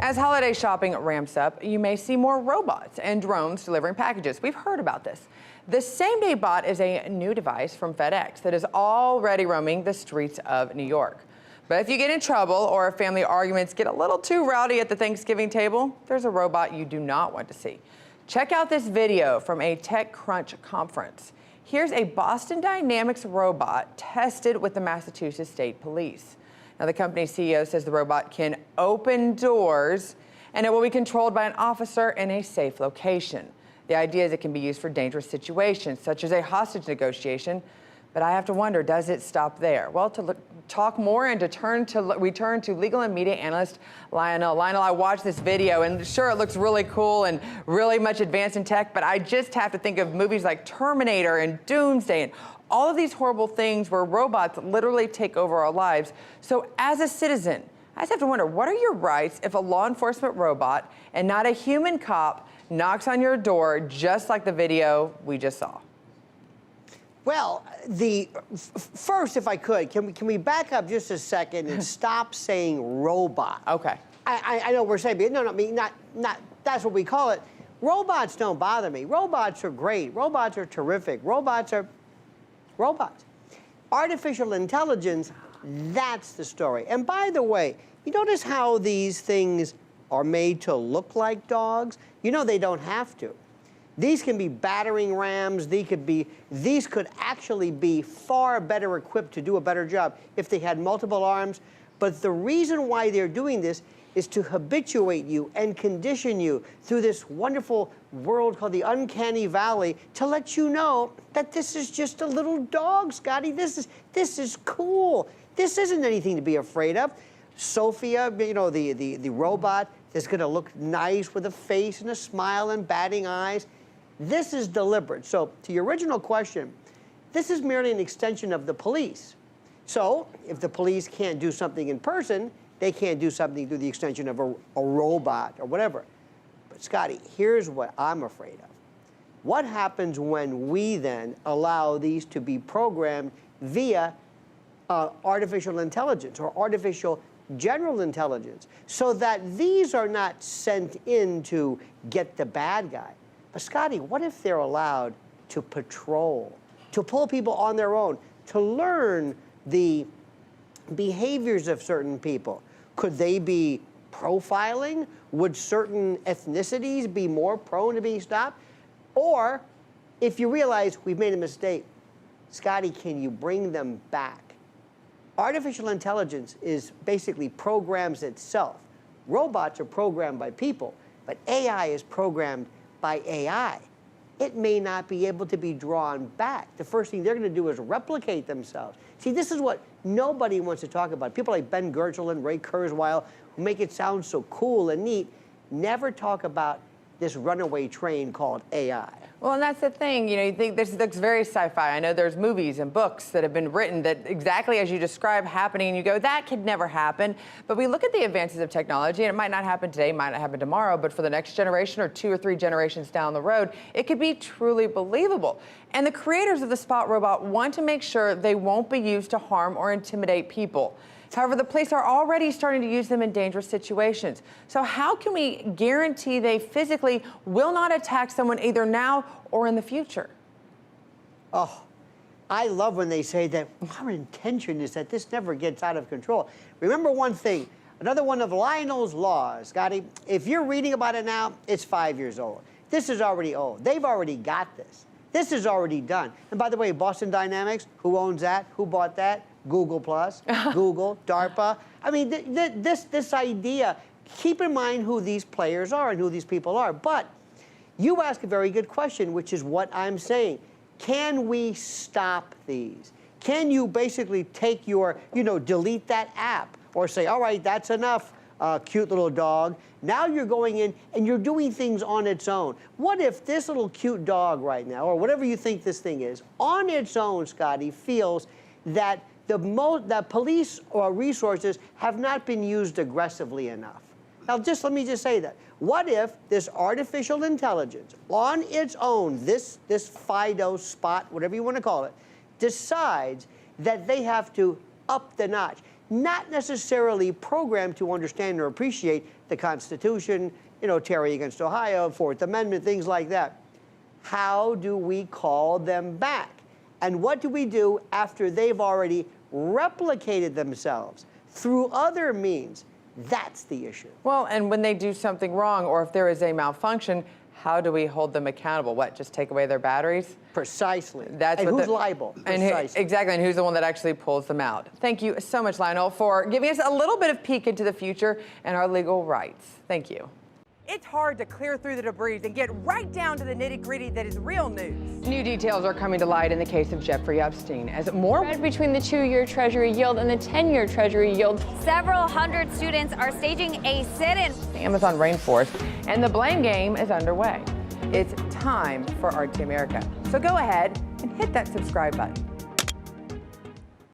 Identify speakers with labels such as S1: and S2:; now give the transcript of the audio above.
S1: As holiday shopping ramps up, you may see more robots and drones delivering packages. We've heard about this. The same-day bot is a new device from FedEx that is already roaming the streets of New York. But if you get in trouble or if family arguments get a little too rowdy at the Thanksgiving table, there's a robot you do not want to see. Check out this video from a TechCrunch conference. Here's a Boston Dynamics robot tested with the Massachusetts State Police. Now, the company's CEO says the robot can open doors and it will be controlled by an officer in a safe location. The idea is it can be used for dangerous situations, such as a hostage negotiation. But I have to wonder, does it stop there? Well, to talk more and we turn to legal and media analyst Lionel. Lionel, I watched this video, and sure, it looks really cool and really much advanced in tech, but I just have to think of movies like Terminator and Doomsday and all of these horrible things where robots literally take over our lives. So as a citizen, I just have to wonder, what are your rights if a law enforcement robot and not a human cop knocks on your door just like the video we just saw?
S2: Well, first, if I could, can we back up just a second and stop saying robot?
S1: Okay.
S2: I know we're saying, no, I mean, not that's what we call it. Robots don't bother me. Robots are great. Robots are terrific. Robots are robots. Artificial intelligence, that's the story. And by the way, you notice how these things are made to look like dogs? You know they don't have to. These can be battering rams. These could actually be far better equipped to do a better job if they had multiple arms. But the reason why they're doing this is to habituate you and condition you through this wonderful world called the uncanny valley to let you know that this is just a little dog, Scotty. This is cool. This isn't anything to be afraid of. Sophia, you know, the robot is going to look nice with a face and a smile and batting eyes. This is deliberate. So to your original question, this is merely an extension of the police. So if the police can't do something in person, they can't do something through the extension of a robot or whatever. But Scotty, here's what I'm afraid of. What happens when we then allow these to be programmed via artificial intelligence or artificial general intelligence, so that these are not sent in to get the bad guy? But Scotty, what if they're allowed to patrol, to pull people on their own, to learn the behaviors of certain people? Could they be profiling? Would certain ethnicities be more prone to being stopped? Or if you realize we've made a mistake, Scotty, can you bring them back? Artificial intelligence is basically programs itself. Robots are programmed by people, but AI is programmed by AI. It may not be able to be drawn back. The first thing they're going to do is replicate themselves. See, this is what nobody wants to talk about. People like Ben Gertzel and Ray Kurzweil, who make it sound so cool and neat, never talk about this runaway train called AI.
S1: Well, and that's the thing, you know, you think this looks very sci-fi. I know there's movies and books that have been written that exactly as you describe happening, and you go, that could never happen. But we look at the advances of technology, and it might not happen today, might not happen tomorrow, but for the next generation or 2 or 3 generations down the road, it could be truly believable. And the creators of the Spot robot want to make sure they won't be used to harm or intimidate people. However, the police are already starting to use them in dangerous situations. So how can we guarantee they physically will not attack someone either now or in the future?
S2: Oh, I love when they say that our intention is that this never gets out of control. Remember one thing, another one of Lionel's laws, Scotty, if you're reading about it now, it's 5 years old. This is already old. They've already got this. This is already done. And by the way, Boston Dynamics, who owns that? Who bought that? Google Plus, Google, DARPA. I mean, this idea, keep in mind who these players are and who these people are. But you ask a very good question, which is what I'm saying. Can we stop these? Can you basically take your, delete that app or say, all right, that's enough, cute little dog. Now you're going in and you're doing things on its own. What if this little cute dog right now, or whatever you think this thing is, on its own, Scotty, feels that the police or resources have not been used aggressively enough? Now, let me just say that. What if this artificial intelligence, on its own, this FIDO Spot, whatever you want to call it, decides that they have to up the notch? not necessarily programmed to understand or appreciate the Constitution, Terry against Ohio, Fourth Amendment, things like that. How do we call them back? And what do we do after they've already replicated themselves through other means? That's the issue.
S1: Well, and when they do something wrong or if there is a malfunction, how do we hold them accountable? What, just take away their batteries?
S2: Precisely.
S1: That's
S2: and
S1: what
S2: who's liable?
S1: And exactly, and who's the one that actually pulls them out? Thank you so much, Lionel, for giving us a little bit of peek into the future and our legal rights. Thank you. It's hard to clear through the debris and get right down to the nitty-gritty that is real news. New details are coming to light in the case of Jeffrey Epstein as more
S3: Spread between the 2-year Treasury yield and the 10-year Treasury yield.
S4: Several hundred students are staging a sit-in.
S1: the Amazon rainforest, and the blame game is underway. It's time for RT America. So go ahead and hit that subscribe button.